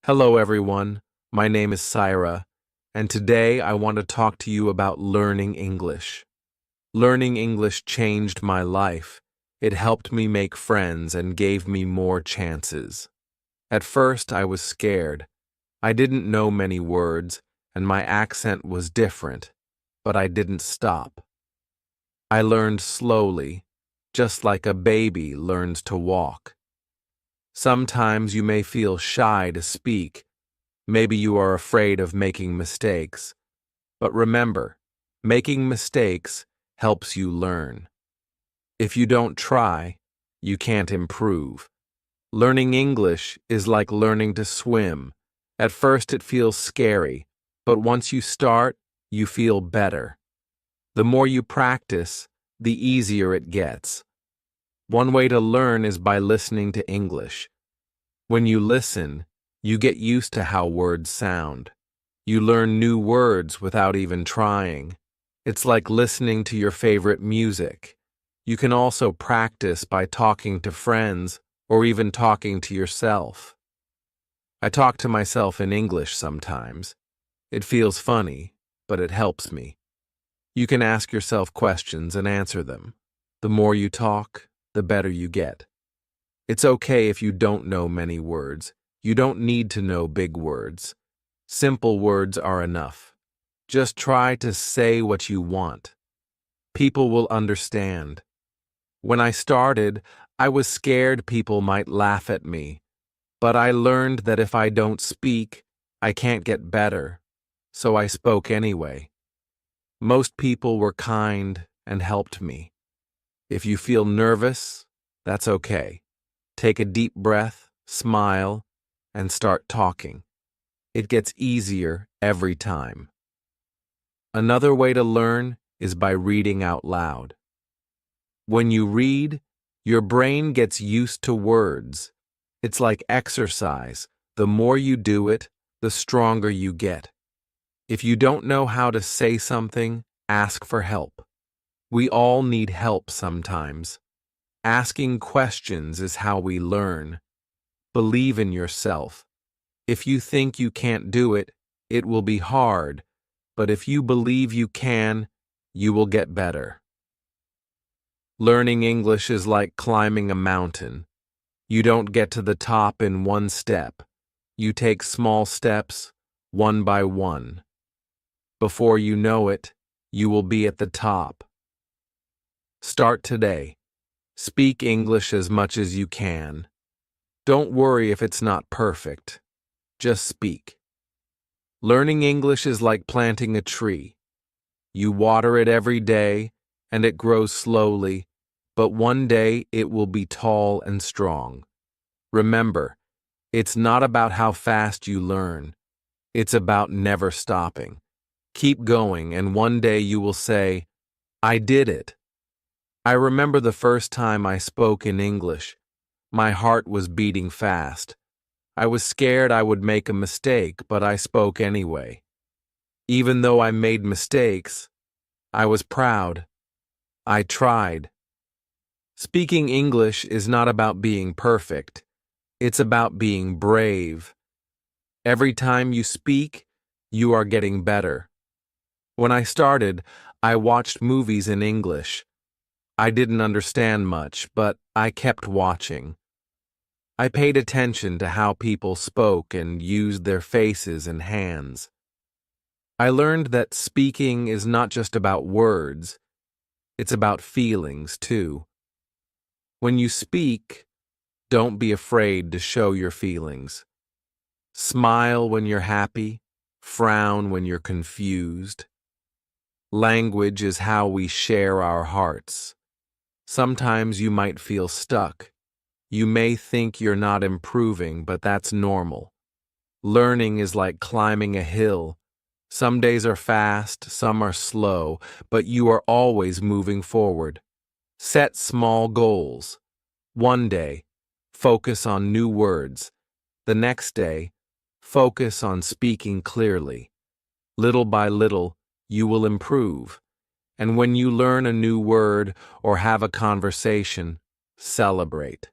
Hello, everyone. My name is Syra, and today I want to talk to you about learning English. Learning English changed my life. It helped me make friends and gave me more chances. At first, I was scared. I didn't know many words, and my accent was different, but I didn't stop. I learned slowly, just like a baby learns to walk. Sometimes you may feel shy to speak. Maybe you are afraid of making mistakes. But remember, making mistakes helps you learn. If you don't try, you can't improve. Learning English is like learning to swim. At first it feels scary, but once you start, you feel better. The more you practice, the easier it gets. One way to learn is by listening to English. When you listen, you get used to how words sound. You learn new words without even trying. It's like listening to your favorite music. You can also practice by talking to friends or even talking to yourself. I talk to myself in English sometimes. It feels funny, but it helps me. You can ask yourself questions and answer them. The more you talk, the better you get. It's okay if you don't know many words. You don't need to know big words. Simple words are enough. Just try to say what you want. People will understand. When I started, I was scared people might laugh at me. But I learned that if I don't speak, I can't get better. So I spoke anyway. Most people were kind and helped me. If you feel nervous, that's okay. Take a deep breath, smile, and start talking. It gets easier every time. Another way to learn is by reading out loud. When you read, your brain gets used to words. It's like exercise. The more you do it, the stronger you get. If you don't know how to say something, ask for help. We all need help sometimes. Asking questions is how we learn. Believe in yourself. If you think you can't do it, it will be hard, but if you believe you can, you will get better. Learning English is like climbing a mountain. You don't get to the top in one step. You take small steps, one by one. Before you know it, you will be at the top. Start today. Speak English as much as you can. Don't worry if it's not perfect. Just speak. Learning English is like planting a tree. You water it every day, and it grows slowly, but one day it will be tall and strong. Remember, it's not about how fast you learn. It's about never stopping. Keep going, and one day you will say, "I did it." I remember the first time I spoke in English. My heart was beating fast. I was scared I would make a mistake, but I spoke anyway. Even though I made mistakes, I was proud. I tried. Speaking English is not about being perfect. It's about being brave. Every time you speak, you are getting better. When I started, I watched movies in English. I didn't understand much, but I kept watching. I paid attention to how people spoke and used their faces and hands. I learned that speaking is not just about words, it's about feelings too. When you speak, don't be afraid to show your feelings. Smile when you're happy, frown when you're confused. Language is how we share our hearts. Sometimes you might feel stuck. You may think you're not improving, but that's normal. Learning is like climbing a hill. Some days are fast, some are slow, but you are always moving forward. Set small goals. One day, focus on new words. The next day, focus on speaking clearly. Little by little, you will improve. And when you learn a new word or have a conversation, celebrate.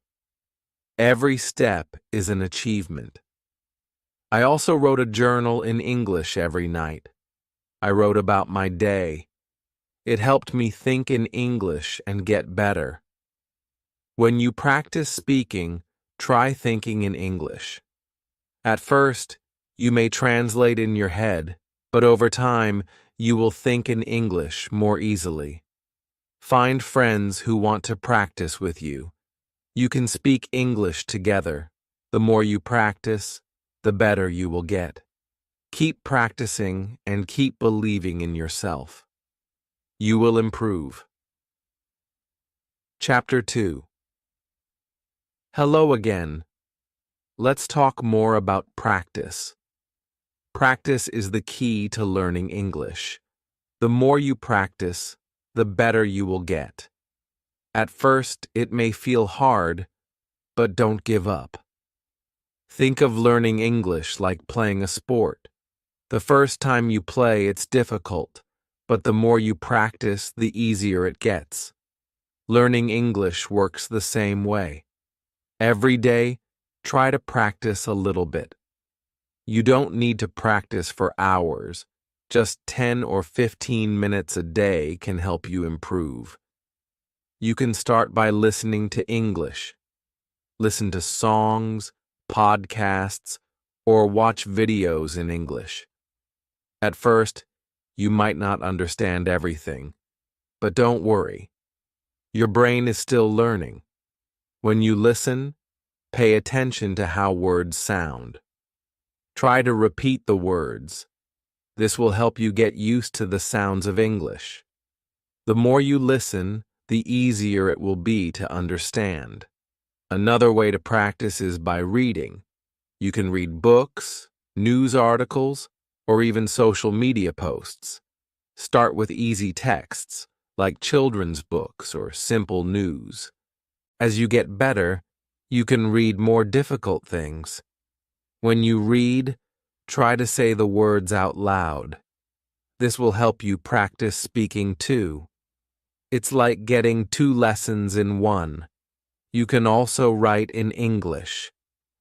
Every step is an achievement. I also wrote a journal in English every night. I wrote about my day. It helped me think in English and get better. When you practice speaking, try thinking in English. At first, you may translate in your head, but over time, you will think in English more easily. Find friends who want to practice with you. You can speak English together. The more you practice, the better you will get. Keep practicing and keep believing in yourself. You will improve. Chapter 2. Hello again. Let's talk more about practice. Practice is the key to learning English. The more you practice, the better you will get. At first, it may feel hard, but don't give up. Think of learning English like playing a sport. The first time you play, it's difficult, but the more you practice, the easier it gets. Learning English works the same way. Every day, try to practice a little bit. You don't need to practice for hours. Just 10 or 15 minutes a day can help you improve. You can start by listening to English. Listen to songs, podcasts, or watch videos in English. At first, you might not understand everything, but don't worry. Your brain is still learning. When you listen, pay attention to how words sound. Try to repeat the words. This will help you get used to the sounds of English. The more you listen, the easier it will be to understand. Another way to practice is by reading. You can read books, news articles, or even social media posts. Start with easy texts, like children's books or simple news. As you get better, you can read more difficult things. When you read, try to say the words out loud. This will help you practice speaking too. It's like getting 2 lessons in one. You can also write in English.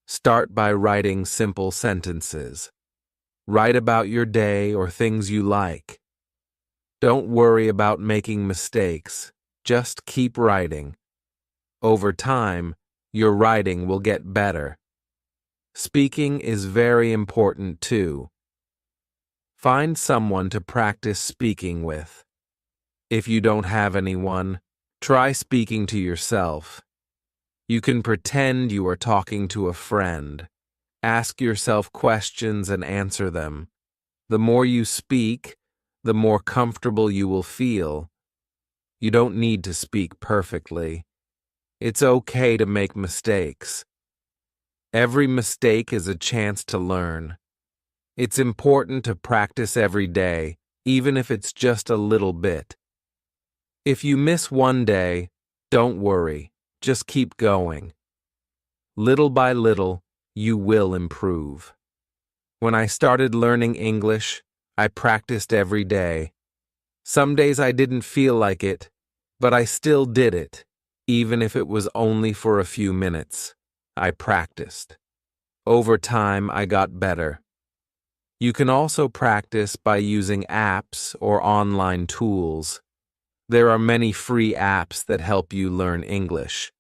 Start by writing simple sentences. Write about your day or things you like. Don't worry about making mistakes. Just keep writing. Over time, your writing will get better. Speaking is very important too. Find someone to practice speaking with. If you don't have anyone, try speaking to yourself. You can pretend you are talking to a friend. Ask yourself questions and answer them. The more you speak, the more comfortable you will feel. You don't need to speak perfectly. It's okay to make mistakes. Every mistake is a chance to learn. It's important to practice every day, even if it's just a little bit. If you miss one day, don't worry. Just keep going. Little by little, you will improve. When I started learning English, I practiced every day. Some days I didn't feel like it, but I still did it, even if it was only for a few minutes. I practiced. Over time, I got better. You can also practice by using apps or online tools. There are many free apps that help you learn English.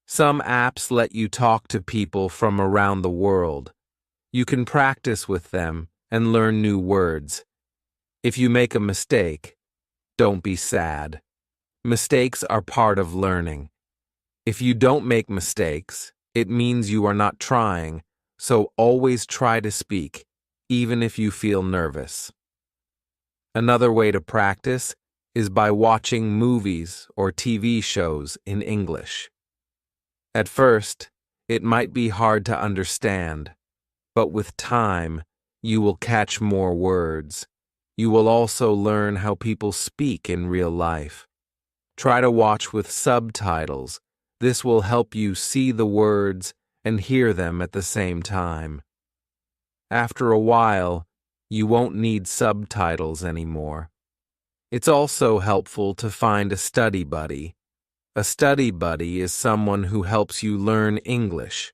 Some apps let you talk to people from around the world. You can practice with them and learn new words. If you make a mistake, don't be sad. Mistakes are part of learning. If you don't make mistakes, it means you are not trying, so always try to speak, even if you feel nervous. Another way to practice is by watching movies or TV shows in English. At first, it might be hard to understand, but with time, you will catch more words. You will also learn how people speak in real life. Try to watch with subtitles. This will help you see the words and hear them at the same time. After a while, you won't need subtitles anymore. It's also helpful to find a study buddy. A study buddy is someone who helps you learn English.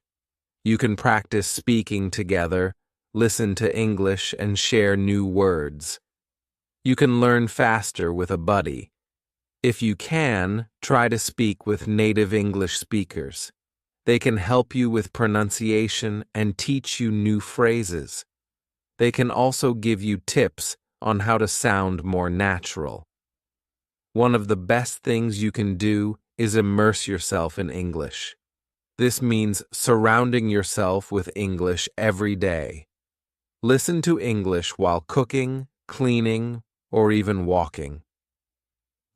You can practice speaking together, listen to English, and share new words. You can learn faster with a buddy. If you can, try to speak with native English speakers. They can help you with pronunciation and teach you new phrases. They can also give you tips on how to sound more natural. One of the best things you can do is immerse yourself in English. This means surrounding yourself with English every day. Listen to English while cooking, cleaning, or even walking.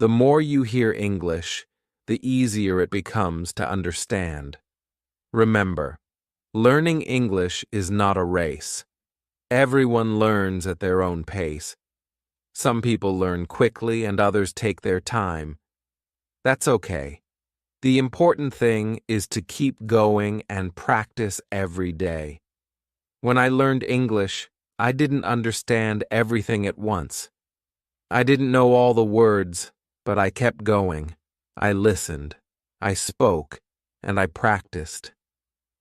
The more you hear English, the easier it becomes to understand. Remember, learning English is not a race. Everyone learns at their own pace. Some people learn quickly and others take their time. That's okay. The important thing is to keep going and practice every day. When I learned English, I didn't understand everything at once. I didn't know all the words, but I kept going. I listened, I spoke, and I practiced.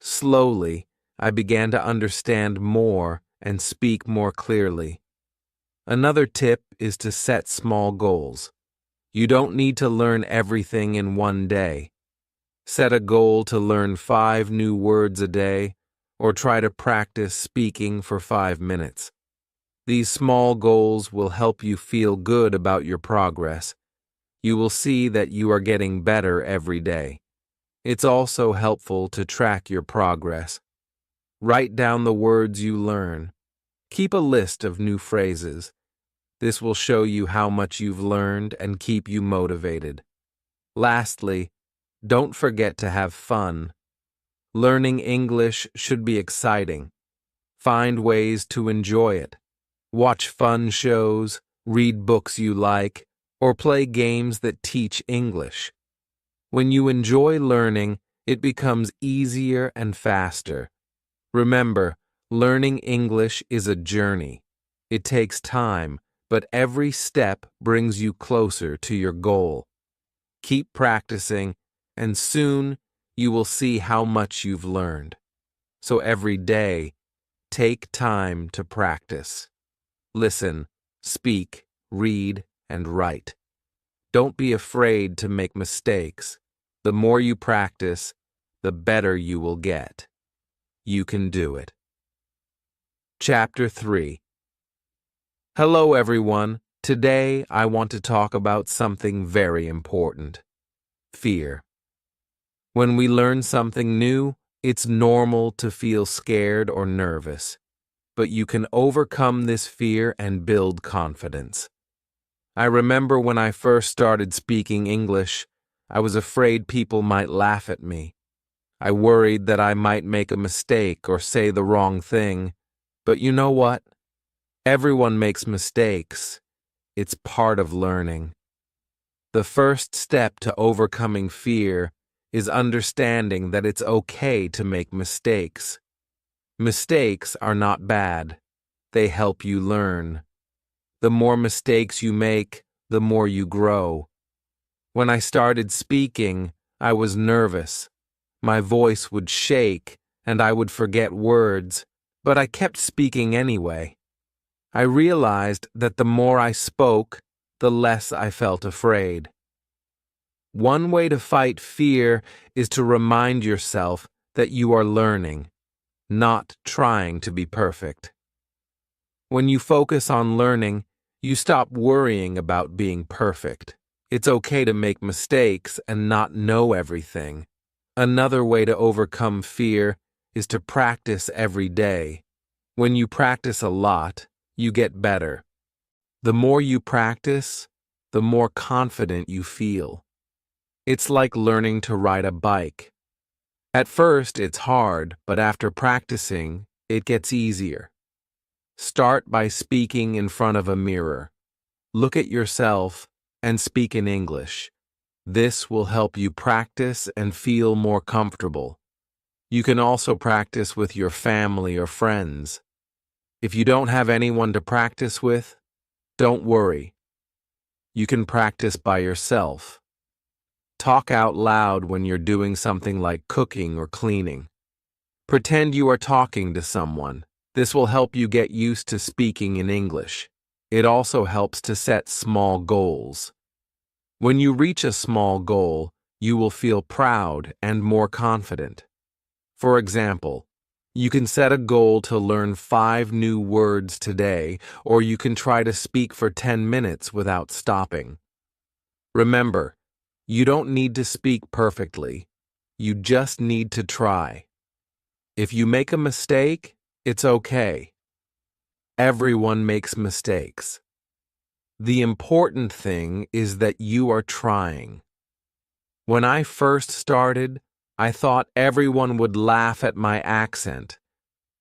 Slowly, I began to understand more and speak more clearly. Another tip is to set small goals. You don't need to learn everything in one day. Set a goal to learn 5 new words a day, or try to practice speaking for 5 minutes. These small goals will help you feel good about your progress. You will see that you are getting better every day. It's also helpful to track your progress. Write down the words you learn. Keep a list of new phrases. This will show you how much you've learned and keep you motivated. Lastly, don't forget to have fun. Learning English should be exciting. Find ways to enjoy it. Watch fun shows, read books you like, or play games that teach English. When you enjoy learning, it becomes easier and faster. Remember, learning English is a journey. It takes time, but every step brings you closer to your goal. Keep practicing, and soon you will see how much you've learned. So every day, take time to practice. Listen, speak, read, and write. Don't be afraid to make mistakes. The more you practice, the better you will get. You can do it. Chapter 3. Hello, everyone. Today, I want to talk about something very important: fear. When we learn something new, it's normal to feel scared or nervous, but you can overcome this fear and build confidence. I remember when I first started speaking English, I was afraid people might laugh at me. I worried that I might make a mistake or say the wrong thing, but you know what? Everyone makes mistakes. It's part of learning. The first step to overcoming fear is understanding that it's okay to make mistakes. Mistakes are not bad. They help you learn. The more mistakes you make, the more you grow. When I started speaking, I was nervous. My voice would shake, and I would forget words, but I kept speaking anyway. I realized that the more I spoke, the less I felt afraid. One way to fight fear is to remind yourself that you are learning, not trying to be perfect. When you focus on learning, you stop worrying about being perfect. It's okay to make mistakes and not know everything. Another way to overcome fear is to practice every day. When you practice a lot, you get better. The more you practice, the more confident you feel. It's like learning to ride a bike. At first, it's hard, but after practicing, it gets easier. Start by speaking in front of a mirror. Look at yourself and speak in English. This will help you practice and feel more comfortable. You can also practice with your family or friends. If you don't have anyone to practice with, don't worry. You can practice by yourself. Talk out loud when you're doing something like cooking or cleaning. Pretend you are talking to someone. This will help you get used to speaking in English. It also helps to set small goals. When you reach a small goal, you will feel proud and more confident. For example, you can set a goal to learn 5 new words today, or you can try to speak for 10 minutes without stopping. Remember, you don't need to speak perfectly. You just need to try. If you make a mistake, it's okay. Everyone makes mistakes. The important thing is that you are trying. When I first started, I thought everyone would laugh at my accent,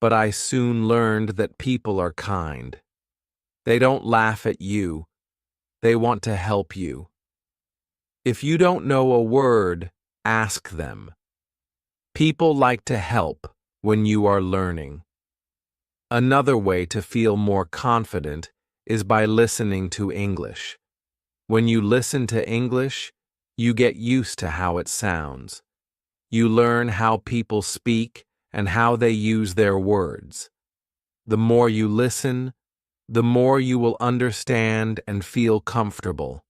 but I soon learned that people are kind. They don't laugh at you. They want to help you. If you don't know a word, ask them. People like to help when you are learning. Another way to feel more confident is by listening to English. When you listen to English, you get used to how it sounds. You learn how people speak and how they use their words. The more you listen, the more you will understand and feel comfortable.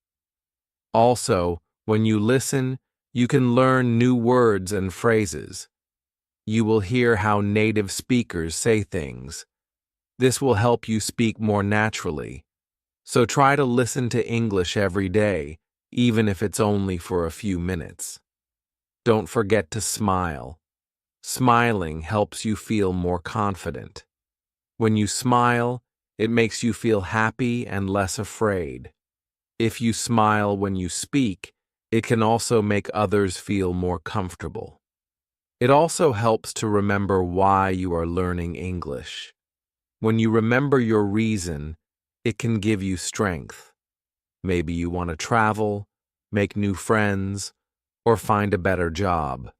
Also, when you listen, you can learn new words and phrases. You will hear how native speakers say things. This will help you speak more naturally. So try to listen to English every day, even if it's only for a few minutes. Don't forget to smile. Smiling helps you feel more confident. When you smile, it makes you feel happy and less afraid. If you smile when you speak, it can also make others feel more comfortable. It also helps to remember why you are learning English. When you remember your reason, it can give you strength. Maybe you want to travel, make new friends, or find a better job.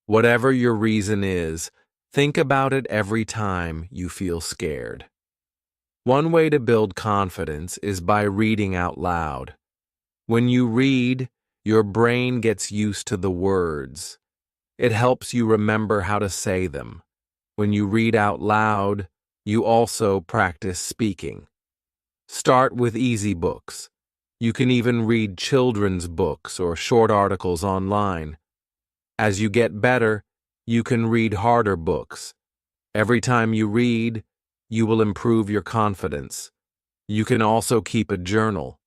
Whatever your reason is, think about it every time you feel scared. One way to build confidence is by reading out loud. When you read, your brain gets used to the words. It helps you remember how to say them. When you read out loud, you also practice speaking. Start with easy books. You can even read children's books or short articles online. As you get better, you can read harder books. Every time you read, you will improve your confidence. You can also keep a journal.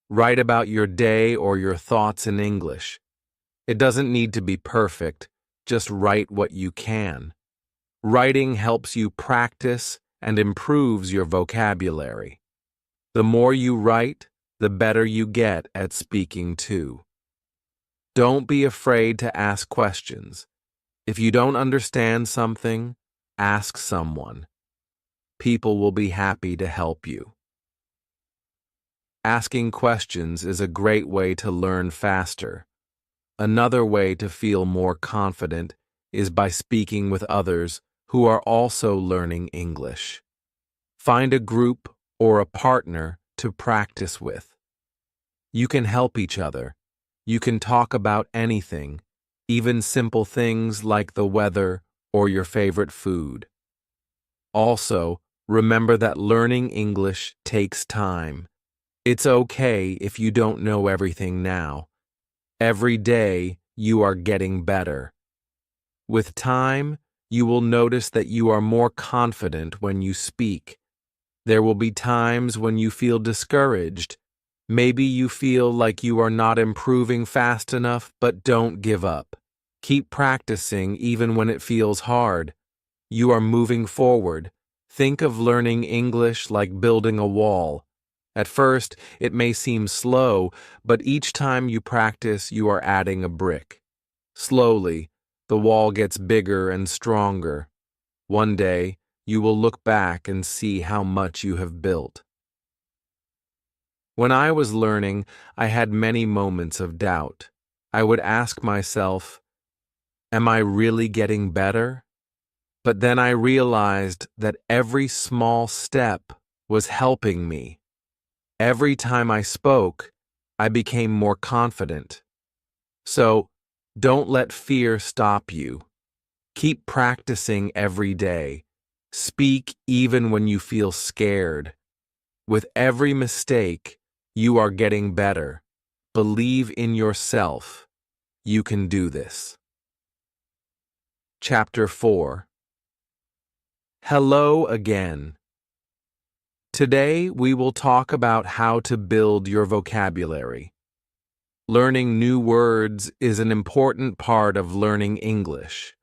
Write about your day or your thoughts in English. It doesn't need to be perfect, just write what you can. Writing helps you practice and improves your vocabulary. The more you write, the better you get at speaking too. Don't be afraid to ask questions. If you don't understand something, ask someone. People will be happy to help you. Asking questions is a great way to learn faster. Another way to feel more confident is by speaking with others who are also learning English. Find a group or a partner to practice with. You can help each other. You can talk about anything, even simple things like the weather or your favorite food. Also, remember that learning English takes time. It's okay if you don't know everything now. Every day, you are getting better. With time, you will notice that you are more confident when you speak. There will be times when you feel discouraged. Maybe you feel like you are not improving fast enough, but don't give up. Keep practicing even when it feels hard. You are moving forward. Think of learning English like building a wall. At first, it may seem slow, but each time you practice, you are adding a brick. Slowly, the wall gets bigger and stronger. One day, you will look back and see how much you have built. When I was learning, I had many moments of doubt. I would ask myself, am I really getting better? But then I realized that every small step was helping me. Every time I spoke, I became more confident. So, don't let fear stop you. Keep practicing every day. Speak even when you feel scared. With every mistake, you are getting better. Believe in yourself. You can do this. Chapter 4. Hello again. Today we will talk about how to build your vocabulary. Learning new words is an important part of learning English.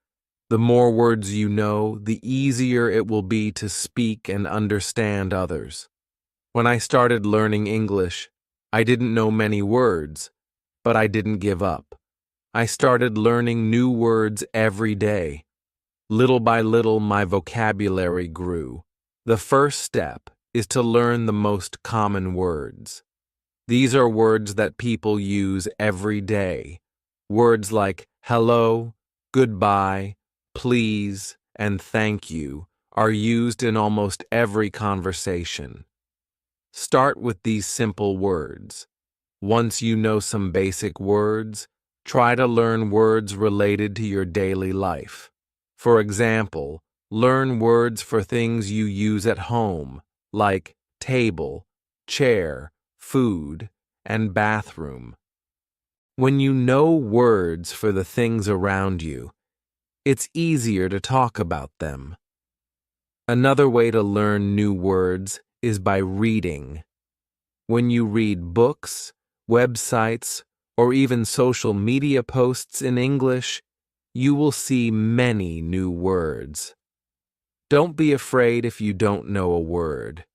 The more words you know, the easier it will be to speak and understand others. When I started learning English, I didn't know many words, but I didn't give up. I started learning new words every day. Little by little, my vocabulary grew. The first step is to learn the most common words. These are words that people use every day. Words like hello, goodbye, please, and thank you are used in almost every conversation. Start with these simple words. Once you know some basic words, try to learn words related to your daily life. For example, learn words for things you use at home, like table, chair, food, and bathroom. When you know words for the things around you, it's easier to talk about them. Another way to learn new words is by reading. When you read books, websites, or even social media posts in English, you will see many new words. Don't be afraid if you don't know a word.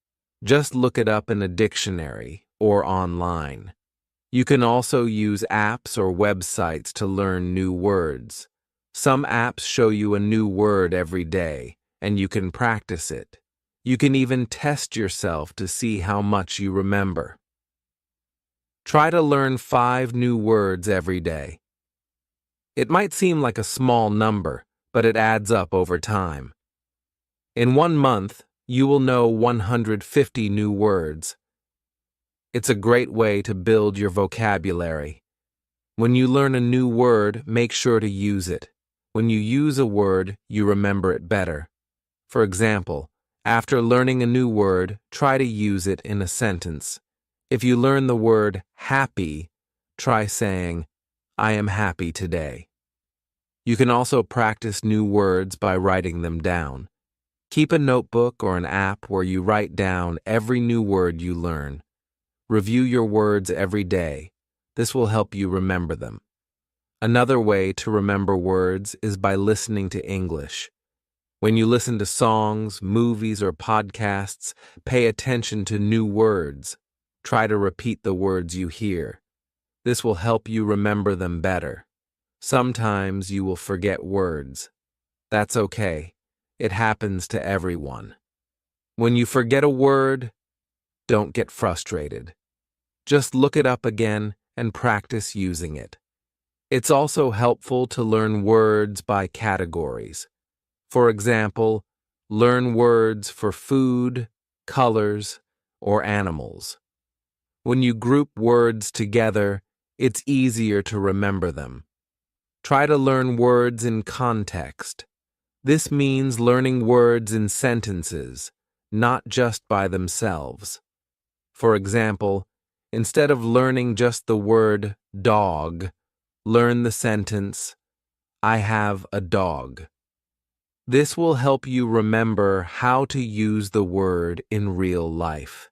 Just look it up in a dictionary or online. You can also use apps or websites to learn new words. Some apps show you a new word every day, and you can practice it. You can even test yourself to see how much you remember. Try to learn 5 new words every day. It might seem like a small number, but it adds up over time. In 1 month, you will know 150 new words. It's a great way to build your vocabulary. When you learn a new word, make sure to use it. When you use a word, you remember it better. For example, after learning a new word, try to use it in a sentence. If you learn the word happy, try saying, I am happy today. You can also practice new words by writing them down. Keep a notebook or an app where you write down every new word you learn. Review your words every day. This will help you remember them. Another way to remember words is by listening to English. When you listen to songs, movies, or podcasts, pay attention to new words. Try to repeat the words you hear. This will help you remember them better. Sometimes you will forget words. That's okay. It happens to everyone. When you forget a word, don't get frustrated. Just look it up again and practice using it. It's also helpful to learn words by categories. For example, learn words for food, colors, or animals. When you group words together, it's easier to remember them. Try to learn words in context. This means learning words in sentences, not just by themselves. For example, instead of learning just the word dog, learn the sentence, I have a dog. This will help you remember how to use the word in real life.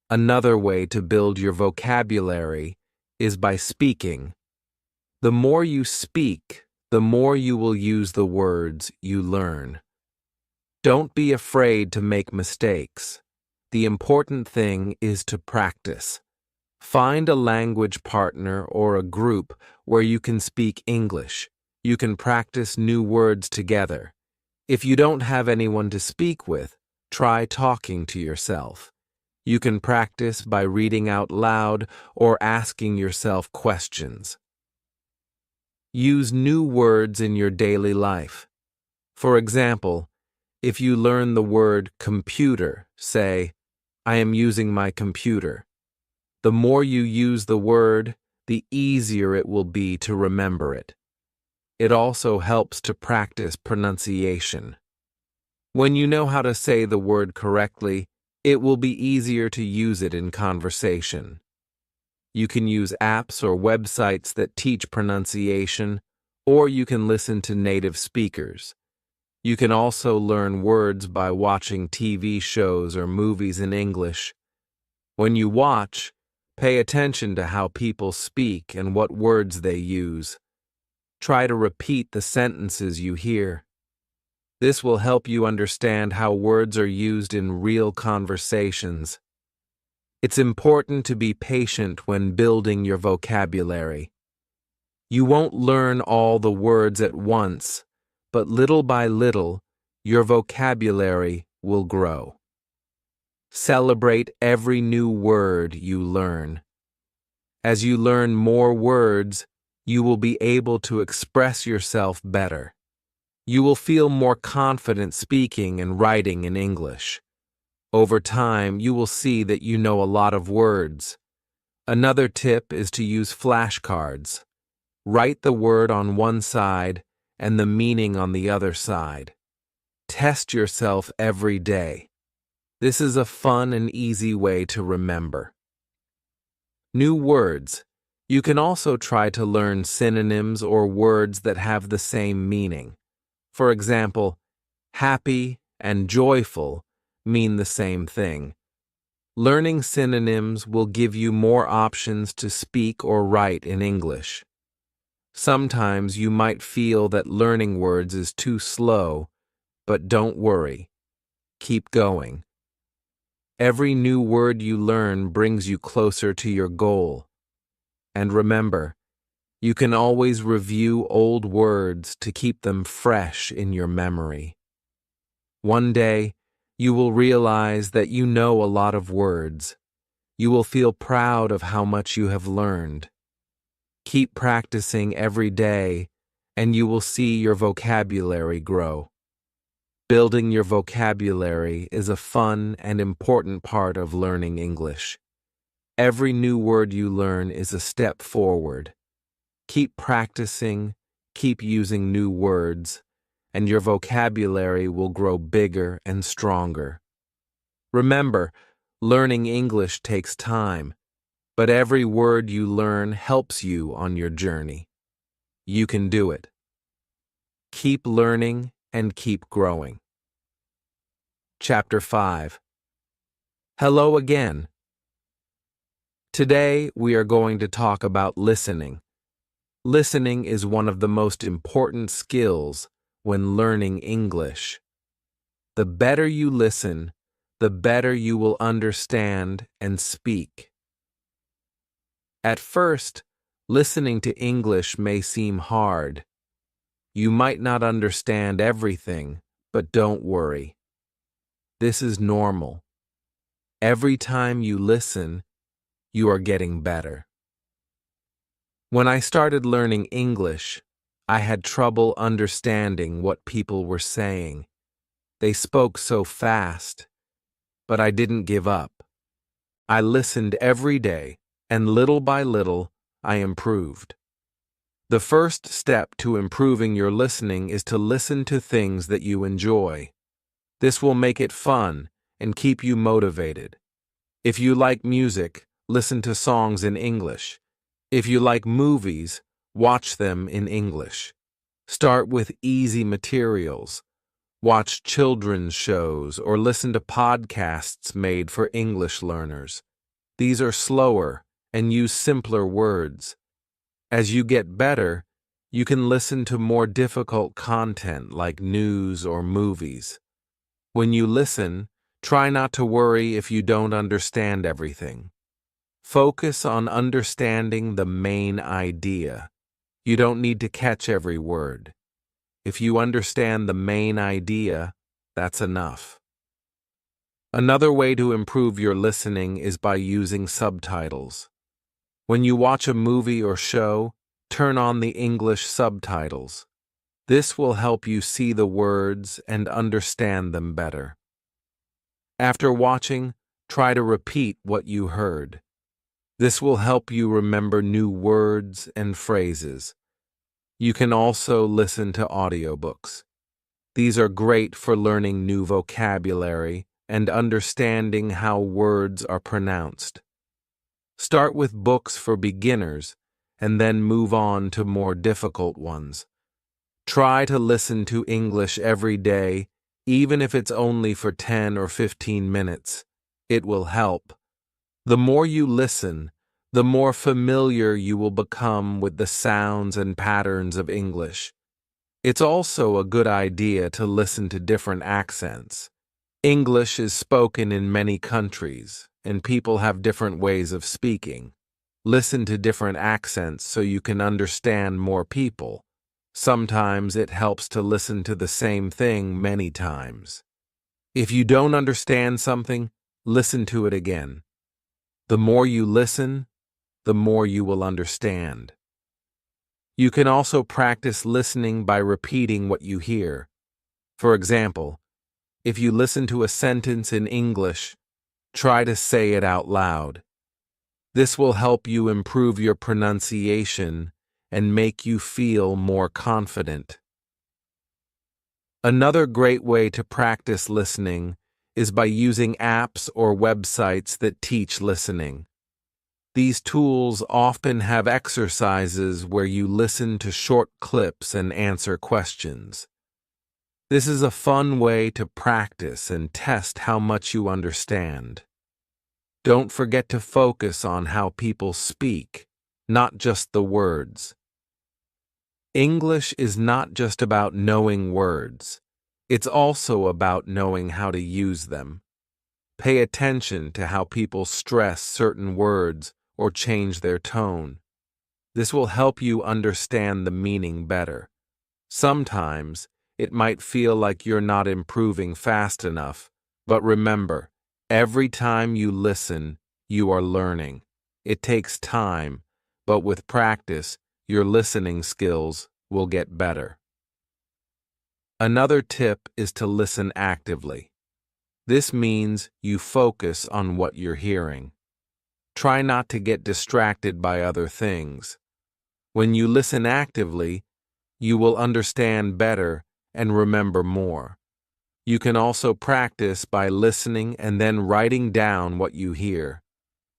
Another way to build your vocabulary is by speaking. The more you speak, the more you will use the words you learn. Don't be afraid to make mistakes. The important thing is to practice. Find a language partner or a group where you can speak English. You can practice new words together. If you don't have anyone to speak with, try talking to yourself. You can practice by reading out loud or asking yourself questions. Use new words in your daily life. For example, if you learn the word computer, say, I am using my computer. The more you use the word, the easier it will be to remember it. It also helps to practice pronunciation. When you know how to say the word correctly, it will be easier to use it in conversation. You can use apps or websites that teach pronunciation, or you can listen to native speakers. You can also learn words by watching TV shows or movies in English. When you watch, pay attention to how people speak and what words they use. Try to repeat the sentences you hear. This will help you understand how words are used in real conversations. It's important to be patient when building your vocabulary. You won't learn all the words at once, but little by little, your vocabulary will grow. Celebrate every new word you learn. As you learn more words, you will be able to express yourself better. You will feel more confident speaking and writing in English. Over time, you will see that you know a lot of words. Another tip is to use flashcards. Write the word on one side and the meaning on the other side. Test yourself every day. This is a fun and easy way to remember. New words. You can also try to learn synonyms or words that have the same meaning. For example, happy and joyful mean the same thing. Learning synonyms will give you more options to speak or write in English. Sometimes you might feel that learning words is too slow, but don't worry. Keep going. Every new word you learn brings you closer to your goal. And remember, you can always review old words to keep them fresh in your memory. One day, you will realize that you know a lot of words. You will feel proud of how much you have learned. Keep practicing every day, and you will see your vocabulary grow. Building your vocabulary is a fun and important part of learning English. Every new word you learn is a step forward. Keep practicing, keep using new words, and your vocabulary will grow bigger and stronger. Remember, learning English takes time, but every word you learn helps you on your journey. You can do it. Keep learning and keep growing. Chapter 5. Hello again. Today, we are going to talk about listening. Listening is one of the most important skills when learning English. The better you listen, the better you will understand and speak. At first, listening to English may seem hard. You might not understand everything, but don't worry. This is normal. Every time you listen, you are getting better. When I started learning English, I had trouble understanding what people were saying. They spoke so fast, but I didn't give up. I listened every day, and little by little, I improved. The first step to improving your listening is to listen to things that you enjoy. This will make it fun and keep you motivated. If you like music, listen to songs in English. If you like movies, watch them in English. Start with easy materials. Watch children's shows or listen to podcasts made for English learners. These are slower and use simpler words. As you get better, you can listen to more difficult content like news or movies. When you listen, try not to worry if you don't understand everything. Focus on understanding the main idea. You don't need to catch every word. If you understand the main idea, that's enough. Another way to improve your listening is by using subtitles. When you watch a movie or show, turn on the English subtitles. This will help you see the words and understand them better. After watching, try to repeat what you heard. This will help you remember new words and phrases. You can also listen to audiobooks. These are great for learning new vocabulary and understanding how words are pronounced. Start with books for beginners and then move on to more difficult ones. Try to listen to English every day, even if it's only for 10 or 15 minutes. It will help. The more you listen, the more familiar you will become with the sounds and patterns of English. It's also a good idea to listen to different accents. English is spoken in many countries, and people have different ways of speaking. Listen to different accents so you can understand more people. Sometimes it helps to listen to the same thing many times. If you don't understand something, listen to it again. The more you listen, the more you will understand. You can also practice listening by repeating what you hear. For example, if you listen to a sentence in English, try to say it out loud. This will help you improve your pronunciation and make you feel more confident. Another great way to practice listening is by using apps or websites that teach listening. These tools often have exercises where you listen to short clips and answer questions. This is a fun way to practice and test how much you understand. Don't forget to focus on how people speak, not just the words. English is not just about knowing words. It's also about knowing how to use them. Pay attention to how people stress certain words or change their tone. This will help you understand the meaning better. Sometimes, it might feel like you're not improving fast enough, but remember, every time you listen, you are learning. It takes time, but with practice, your listening skills will get better. Another tip is to listen actively. This means you focus on what you're hearing. Try not to get distracted by other things. When you listen actively, you will understand better and remember more. You can also practice by listening and then writing down what you hear.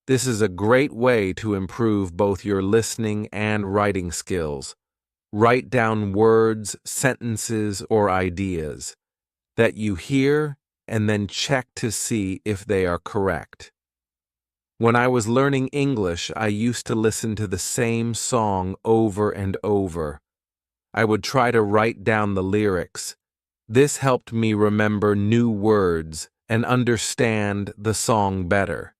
This is a great way to improve both your listening and writing skills. Write down words, sentences, or ideas that you hear and then check to see if they are correct. When I was learning English, I used to listen to the same song over and over. I would try to write down the lyrics. This helped me remember new words and understand the song better.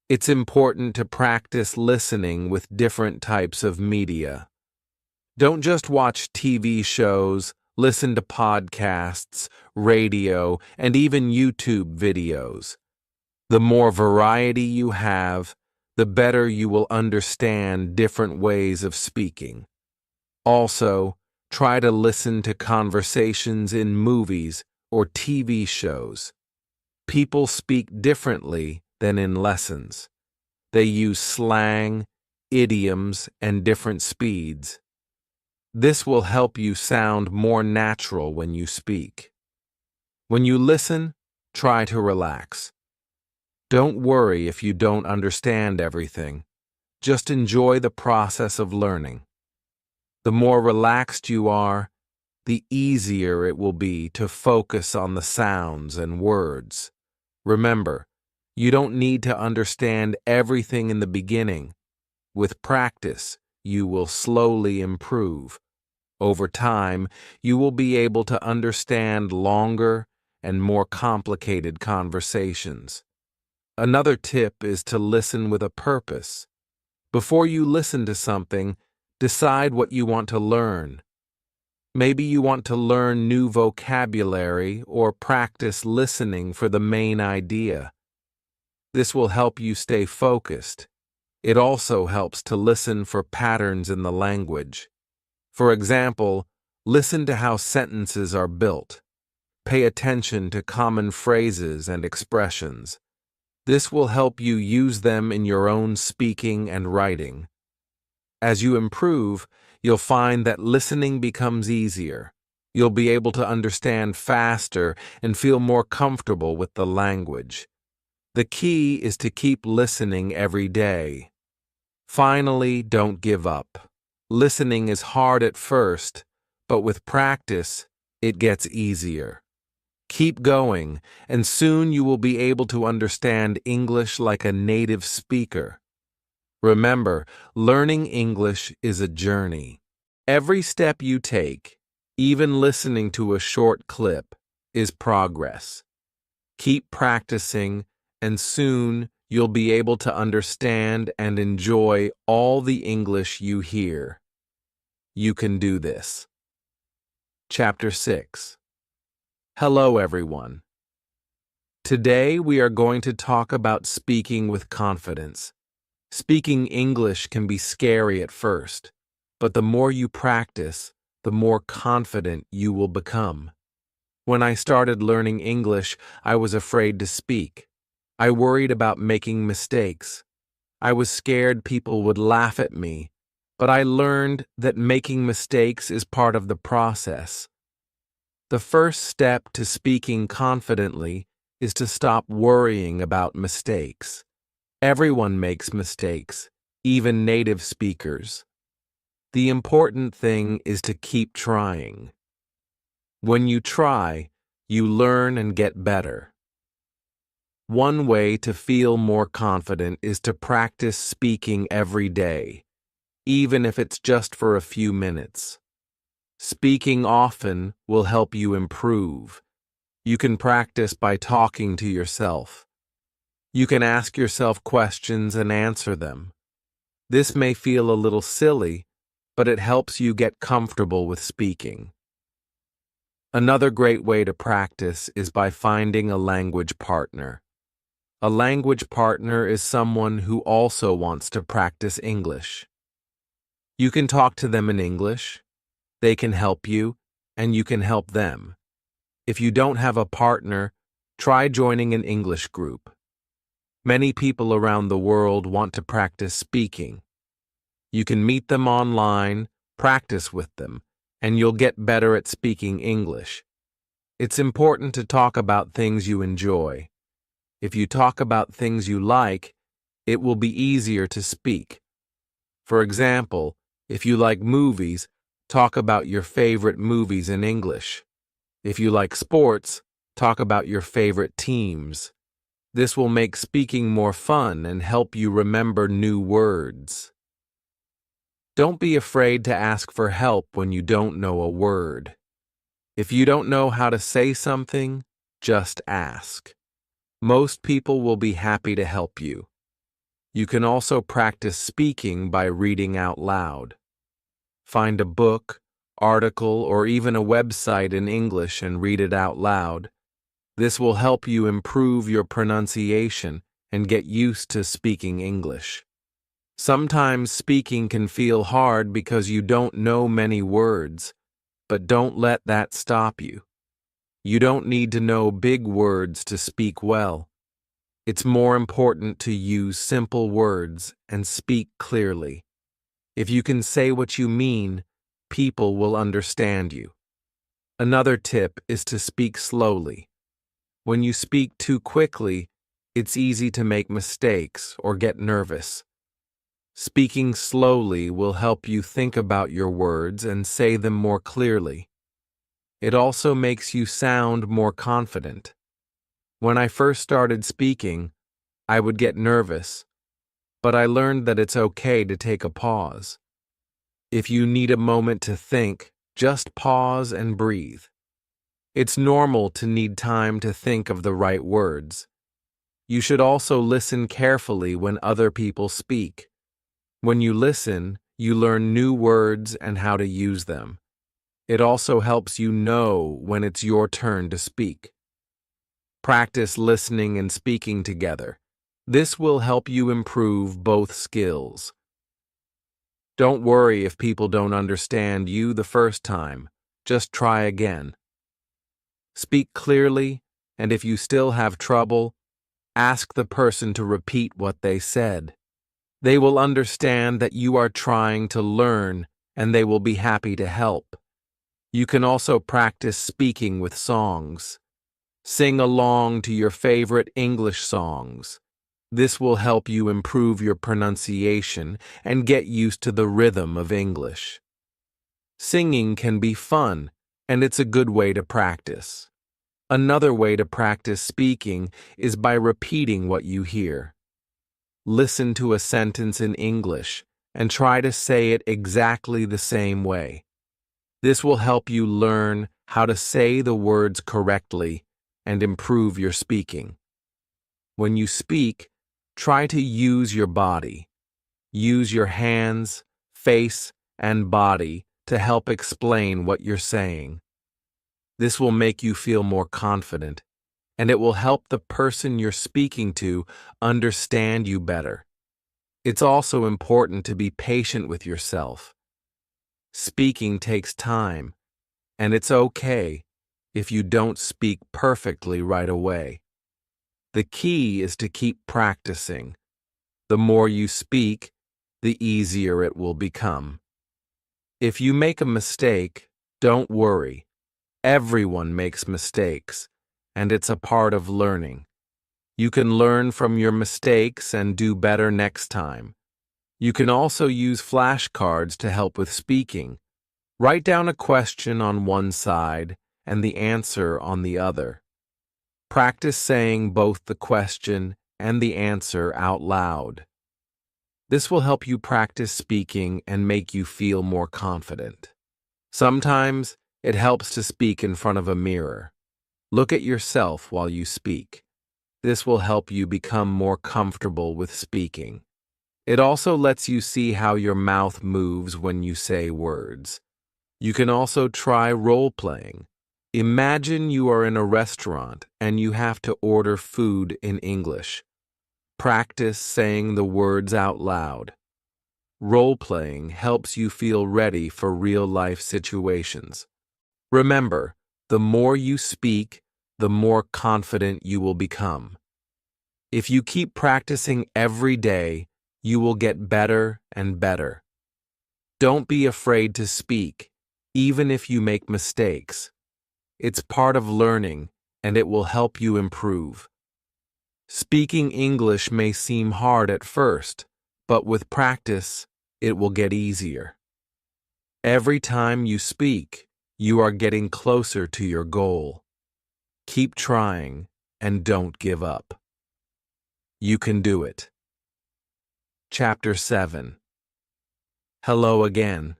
It's important to practice listening with different types of media. Don't just watch TV shows, listen to podcasts, radio, and even YouTube videos. The more variety you have, the better you will understand different ways of speaking. Also, try to listen to conversations in movies or TV shows. People speak differently than in lessons. They use slang, idioms, and different speeds. This will help you sound more natural when you speak. When you listen, try to relax. Don't worry if you don't understand everything. Just enjoy the process of learning. The more relaxed you are, the easier it will be to focus on the sounds and words. Remember, you don't need to understand everything in the beginning. With practice, you will slowly improve. Over time, you will be able to understand longer and more complicated conversations. Another tip is to listen with a purpose. Before you listen to something, decide what you want to learn. Maybe you want to learn new vocabulary or practice listening for the main idea. This will help you stay focused. It also helps to listen for patterns in the language. For example, listen to how sentences are built. Pay attention to common phrases and expressions. This will help you use them in your own speaking and writing. As you improve, you'll find that listening becomes easier. You'll be able to understand faster and feel more comfortable with the language. The key is to keep listening every day. Finally, don't give up. Listening is hard at first, but with practice, it gets easier. Keep going, and soon you will be able to understand English like a native speaker. Remember, learning English is a journey. Every step you take, even listening to a short clip, is progress. Keep practicing, and soon you'll be able to understand and enjoy all the English you hear. You can do this. Chapter 6. Hello, everyone. Today we are going to talk about speaking with confidence. Speaking English can be scary at first, but the more you practice, the more confident you will become. When I started learning English, I was afraid to speak. I worried about making mistakes. I was scared people would laugh at me, but I learned that making mistakes is part of the process. The first step to speaking confidently is to stop worrying about mistakes. Everyone makes mistakes, even native speakers. The important thing is to keep trying. When you try, you learn and get better. One way to feel more confident is to practice speaking every day, even if it's just for a few minutes. Speaking often will help you improve. You can practice by talking to yourself. You can ask yourself questions and answer them. This may feel a little silly, but it helps you get comfortable with speaking. Another great way to practice is by finding a language partner. A language partner is someone who also wants to practice English. You can talk to them in English. They can help you, and you can help them. If you don't have a partner, try joining an English group. Many people around the world want to practice speaking. You can meet them online, practice with them, and you'll get better at speaking English. It's important to talk about things you enjoy. If you talk about things you like, it will be easier to speak. For example, if you like movies, talk about your favorite movies in English. If you like sports, talk about your favorite teams. This will make speaking more fun and help you remember new words. Don't be afraid to ask for help when you don't know a word. If you don't know how to say something, just ask. Most people will be happy to help you. You can also practice speaking by reading out loud. Find a book, article, or even a website in English and read it out loud. This will help you improve your pronunciation and get used to speaking English. Sometimes speaking can feel hard because you don't know many words, but don't let that stop you. You don't need to know big words to speak well. It's more important to use simple words and speak clearly. If you can say what you mean, people will understand you. Another tip is to speak slowly. When you speak too quickly, it's easy to make mistakes or get nervous. Speaking slowly will help you think about your words and say them more clearly. It also makes you sound more confident. When I first started speaking, I would get nervous, but I learned that it's okay to take a pause. If you need a moment to think, just pause and breathe. It's normal to need time to think of the right words. You should also listen carefully when other people speak. When you listen, you learn new words and how to use them. It also helps you know when it's your turn to speak. Practice listening and speaking together. This will help you improve both skills. Don't worry if people don't understand you the first time. Just try again. Speak clearly, and if you still have trouble, ask the person to repeat what they said. They will understand that you are trying to learn, and they will be happy to help. You can also practice speaking with songs. Sing along to your favorite English songs. This will help you improve your pronunciation and get used to the rhythm of English. Singing can be fun, and it's a good way to practice. Another way to practice speaking is by repeating what you hear. Listen to a sentence in English and try to say it exactly the same way. This will help you learn how to say the words correctly and improve your speaking. When you speak, try to use your body. Use your hands, face, and body to help explain what you're saying. This will make you feel more confident, and it will help the person you're speaking to understand you better. It's also important to be patient with yourself. Speaking takes time, and it's okay if you don't speak perfectly right away. The key is to keep practicing. The more you speak, the easier it will become. If you make a mistake, don't worry. Everyone makes mistakes, and it's a part of learning. You can learn from your mistakes and do better next time. You can also use flashcards to help with speaking. Write down a question on one side and the answer on the other. Practice saying both the question and the answer out loud. This will help you practice speaking and make you feel more confident. Sometimes it helps to speak in front of a mirror. Look at yourself while you speak. This will help you become more comfortable with speaking. It also lets you see how your mouth moves when you say words. You can also try role-playing. Imagine you are in a restaurant and you have to order food in English. Practice saying the words out loud. Role-playing helps you feel ready for real-life situations. Remember, the more you speak, the more confident you will become. If you keep practicing every day, you will get better and better. Don't be afraid to speak, even if you make mistakes. It's part of learning, and it will help you improve. Speaking English may seem hard at first, but with practice, it will get easier. Every time you speak, you are getting closer to your goal. Keep trying and don't give up. You can do it. Chapter 7. Hello again.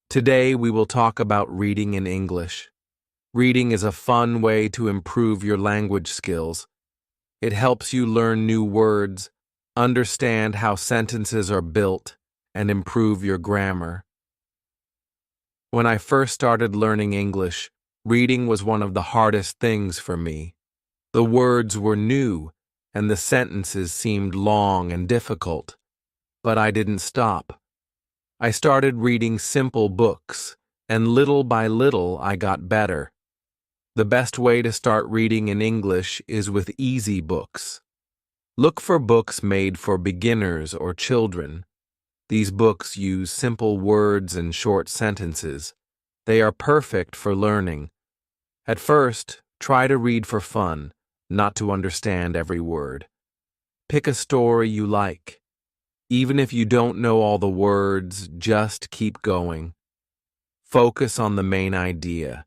Today we will talk about reading in English. Reading is a fun way to improve your language skills. It helps you learn new words, understand how sentences are built, and improve your grammar. When I first started learning English, reading was one of the hardest things for me. The words were new, and the sentences seemed long and difficult. But I didn't stop. I started reading simple books, and little by little I got better. The best way to start reading in English is with easy books. Look for books made for beginners or children. These books use simple words and short sentences. They are perfect for learning. At first, try to read for fun, not to understand every word. Pick a story you like. Even if you don't know all the words, just keep going. Focus on the main idea.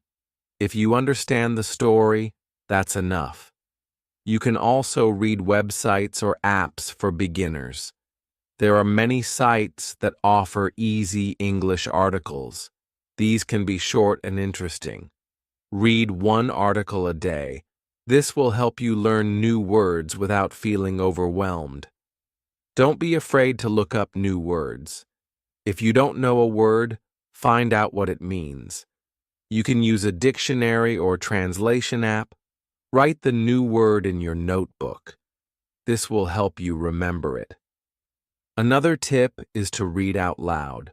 If you understand the story, that's enough. You can also read websites or apps for beginners. There are many sites that offer easy English articles. These can be short and interesting. Read one article a day. This will help you learn new words without feeling overwhelmed. Don't be afraid to look up new words. If you don't know a word, find out what it means. You can use a dictionary or translation app. Write the new word in your notebook. This will help you remember it. Another tip is to read out loud.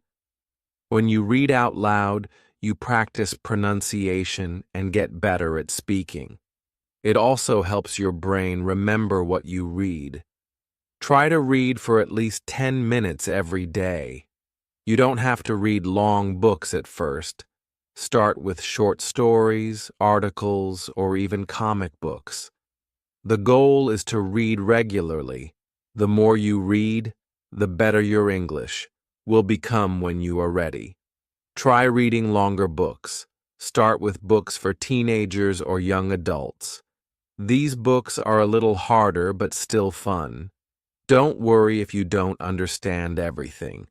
When you read out loud, you practice pronunciation and get better at speaking. It also helps your brain remember what you read. Try to read for at least 10 minutes every day. You don't have to read long books at first. Start with short stories, articles, or even comic books. The goal is to read regularly. The more you read, the better your English will become when you are ready. Try reading longer books. Start with books for teenagers or young adults. These books are a little harder but still fun. Don't worry if you don't understand everything.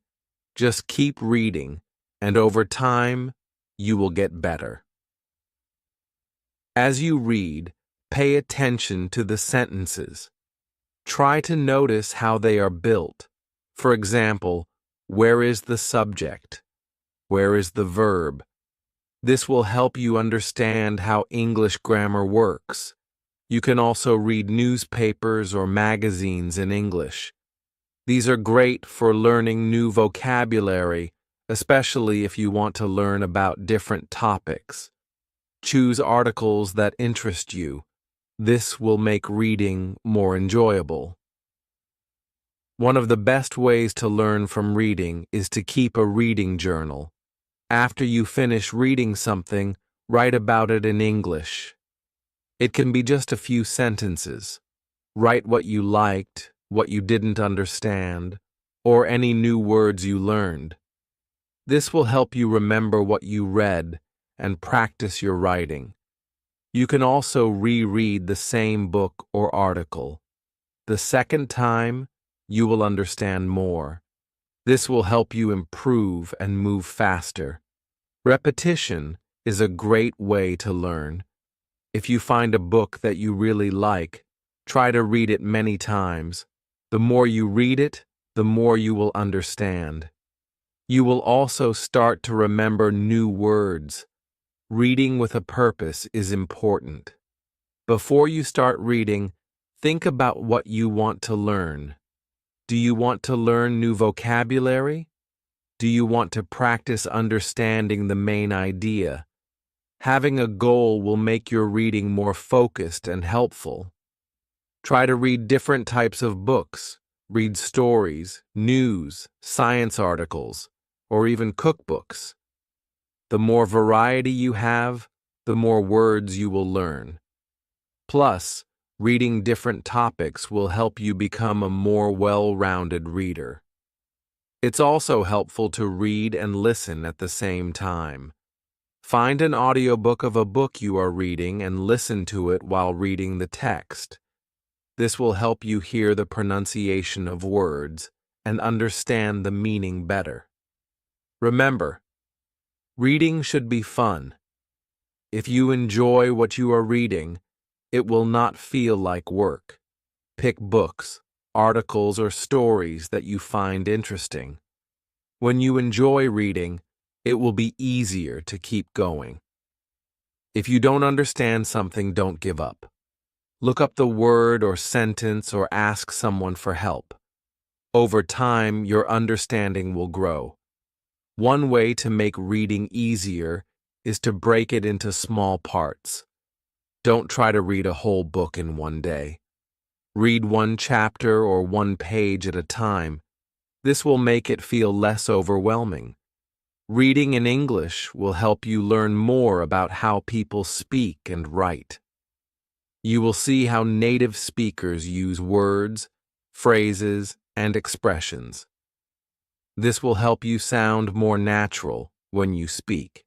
Just keep reading, and over time, you will get better. As you read, pay attention to the sentences. Try to notice how they are built. For example, where is the subject? Where is the verb? This will help you understand how English grammar works. You can also read newspapers or magazines in English. These are great for learning new vocabulary, especially if you want to learn about different topics. Choose articles that interest you. This will make reading more enjoyable. One of the best ways to learn from reading is to keep a reading journal. After you finish reading something, write about it in English. It can be just a few sentences. Write what you liked, what you didn't understand, or any new words you learned. This will help you remember what you read and practice your writing. You can also reread the same book or article. The second time, you will understand more. This will help you improve and move faster. Repetition is a great way to learn. If you find a book that you really like, try to read it many times. The more you read it, the more you will understand. You will also start to remember new words. Reading with a purpose is important. Before you start reading, think about what you want to learn. Do you want to learn new vocabulary? Do you want to practice understanding the main idea? Having a goal will make your reading more focused and helpful. Try to read different types of books. Read stories, news, science articles, or even cookbooks. The more variety you have, the more words you will learn. Plus, reading different topics will help you become a more well-rounded reader. It's also helpful to read and listen at the same time. Find an audiobook of a book you are reading and listen to it while reading the text. This will help you hear the pronunciation of words and understand the meaning better. Remember, reading should be fun. If you enjoy what you are reading, it will not feel like work. Pick books, articles, or stories that you find interesting. When you enjoy reading, it will be easier to keep going. If you don't understand something, don't give up. Look up the word or sentence or ask someone for help. Over time, your understanding will grow. One way to make reading easier is to break it into small parts. Don't try to read a whole book in one day. Read one chapter or one page at a time. This will make it feel less overwhelming. Reading in English will help you learn more about how people speak and write. You will see how native speakers use words, phrases, and expressions. This will help you sound more natural when you speak.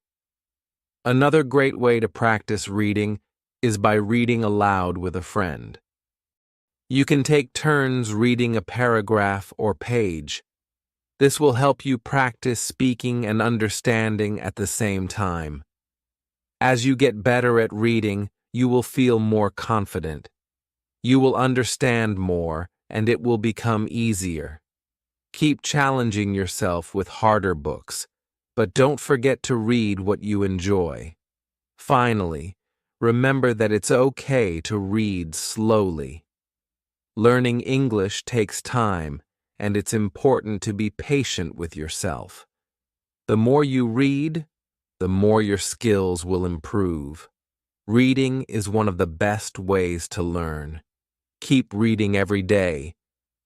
Another great way to practice reading is by reading aloud with a friend. You can take turns reading a paragraph or page. This will help you practice speaking and understanding at the same time. As you get better at reading, you will feel more confident. You will understand more, and it will become easier. Keep challenging yourself with harder books, but don't forget to read what you enjoy. Finally, remember that it's okay to read slowly. Learning English takes time, and it's important to be patient with yourself. The more you read, the more your skills will improve. Reading is one of the best ways to learn. Keep reading every day,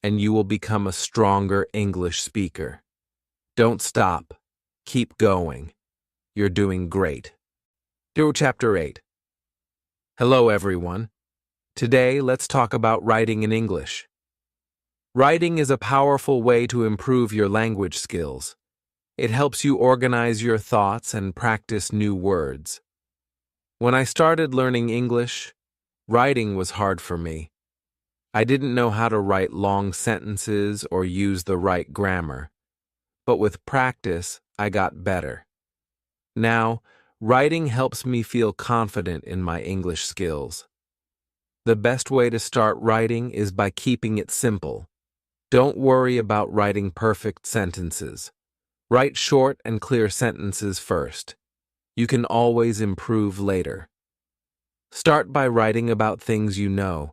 and you will become a stronger English speaker. Don't stop. Keep going. You're doing great. Do Chapter 8. Hello, everyone. Today, let's talk about writing in English. Writing is a powerful way to improve your language skills. It helps you organize your thoughts and practice new words. When I started learning English, writing was hard for me. I didn't know how to write long sentences or use the right grammar. But with practice, I got better. Now, writing helps me feel confident in my English skills. The best way to start writing is by keeping it simple. Don't worry about writing perfect sentences. Write short and clear sentences first. You can always improve later. Start by writing about things you know.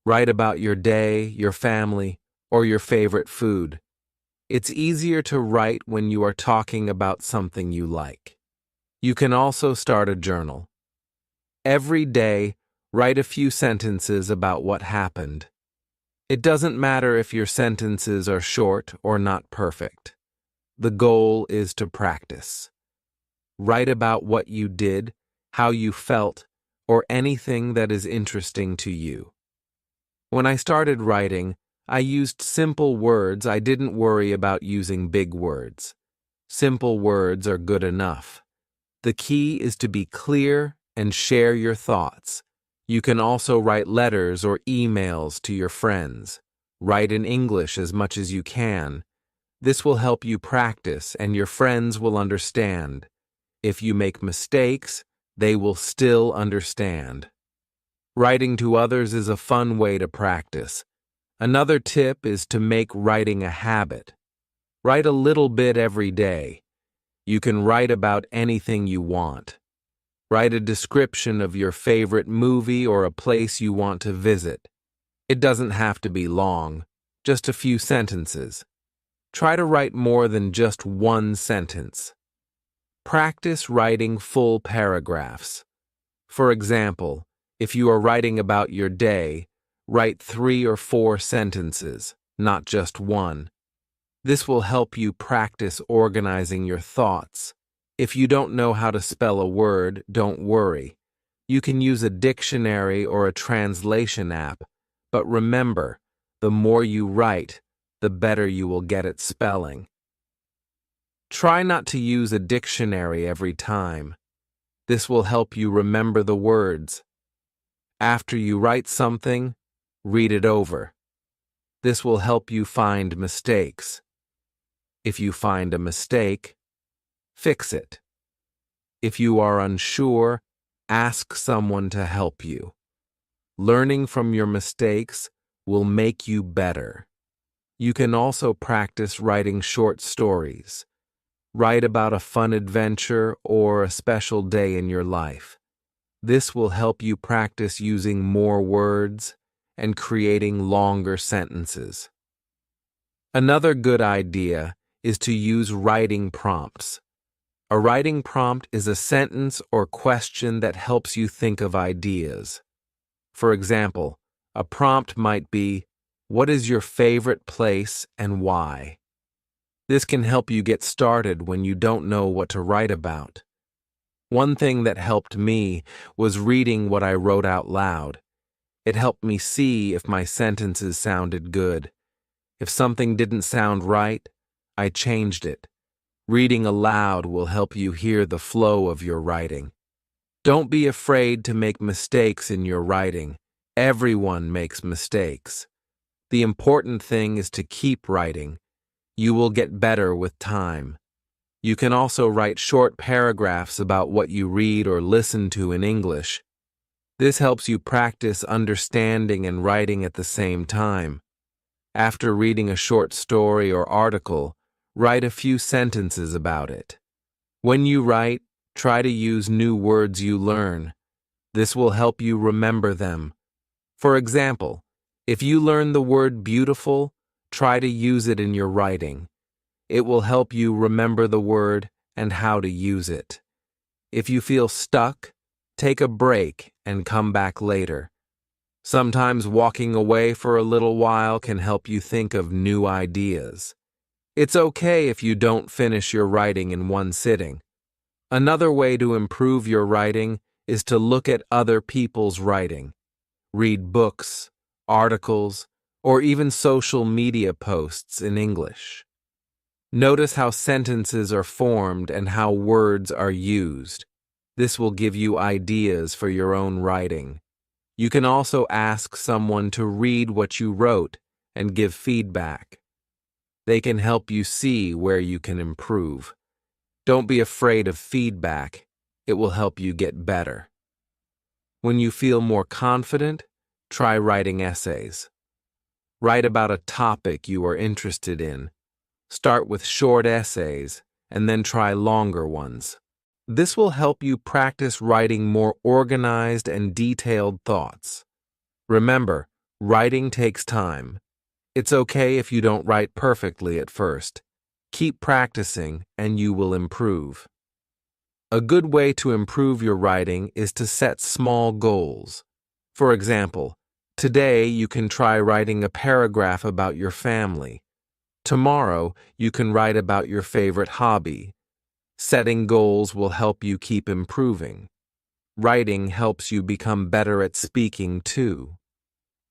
Write about your day, your family, or your favorite food. It's easier to write when you are talking about something you like. You can also start a journal. Every day, write a few sentences about what happened. It doesn't matter if your sentences are short or not perfect. The goal is to practice. Write about what you did, how you felt, or anything that is interesting to you. When I started writing, I used simple words. I didn't worry about using big words. Simple words are good enough. The key is to be clear and share your thoughts. You can also write letters or emails to your friends. Write in English as much as you can. This will help you practice, and your friends will understand. If you make mistakes, they will still understand. Writing to others is a fun way to practice. Another tip is to make writing a habit. Write a little bit every day. You can write about anything you want. Write a description of your favorite movie or a place you want to visit. It doesn't have to be long, just a few sentences. Try to write more than just one sentence. Practice writing full paragraphs. For example, if you are writing about your day, write 3 or 4 sentences, not just one. This will help you practice organizing your thoughts. If you don't know how to spell a word, don't worry. You can use a dictionary or a translation app, but remember, the more you write, the better you will get at spelling. Try not to use a dictionary every time. This will help you remember the words. After you write something, read it over. This will help you find mistakes. If you find a mistake, fix it. If you are unsure, ask someone to help you. Learning from your mistakes will make you better. You can also practice writing short stories. Write about a fun adventure or a special day in your life. This will help you practice using more words and creating longer sentences. Another good idea is to use writing prompts. A writing prompt is a sentence or question that helps you think of ideas. For example, a prompt might be, "What is your favorite place and why?" This can help you get started when you don't know what to write about. One thing that helped me was reading what I wrote out loud. It helped me see if my sentences sounded good. If something didn't sound right, I changed it. Reading aloud will help you hear the flow of your writing. Don't be afraid to make mistakes in your writing. Everyone makes mistakes. The important thing is to keep writing. You will get better with time. You can also write short paragraphs about what you read or listen to in English. This helps you practice understanding and writing at the same time. After reading a short story or article, write a few sentences about it. When you write, try to use new words you learn. This will help you remember them. For example, if you learn the word beautiful, try to use it in your writing. It will help you remember the word and how to use it. If you feel stuck, take a break and come back later. Sometimes walking away for a little while can help you think of new ideas. It's okay if you don't finish your writing in one sitting. Another way to improve your writing is to look at other people's writing. Read books, articles, or even social media posts in English. Notice how sentences are formed and how words are used. This will give you ideas for your own writing. You can also ask someone to read what you wrote and give feedback. They can help you see where you can improve. Don't be afraid of feedback. It will help you get better. When you feel more confident, try writing essays. Write about a topic you are interested in. Start with short essays and then try longer ones. This will help you practice writing more organized and detailed thoughts. Remember, writing takes time. It's okay if you don't write perfectly at first. Keep practicing and you will improve. A good way to improve your writing is to set small goals. For example, today you can try writing a paragraph about your family. Tomorrow you can write about your favorite hobby. Setting goals will help you keep improving. Writing helps you become better at speaking too.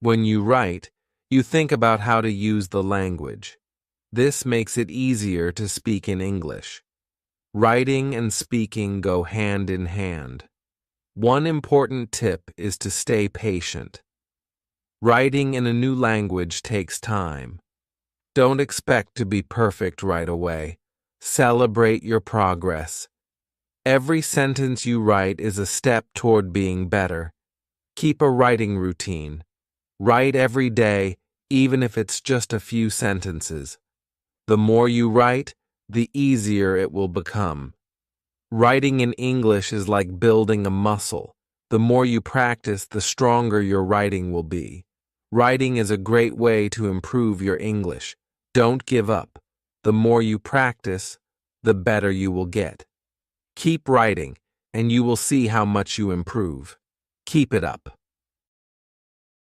When you write, you think about how to use the language. This makes it easier to speak in English. Writing and speaking go hand in hand. One important tip is to stay patient. Writing in a new language takes time. Don't expect to be perfect right away. Celebrate your progress. Every sentence you write is a step toward being better. Keep a writing routine. Write every day, even if it's just a few sentences. The more you write, the easier it will become. Writing in English is like building a muscle. The more you practice, the stronger your writing will be. Writing is a great way to improve your English. Don't give up. The more you practice, the better you will get. Keep writing, and you will see how much you improve. Keep it up.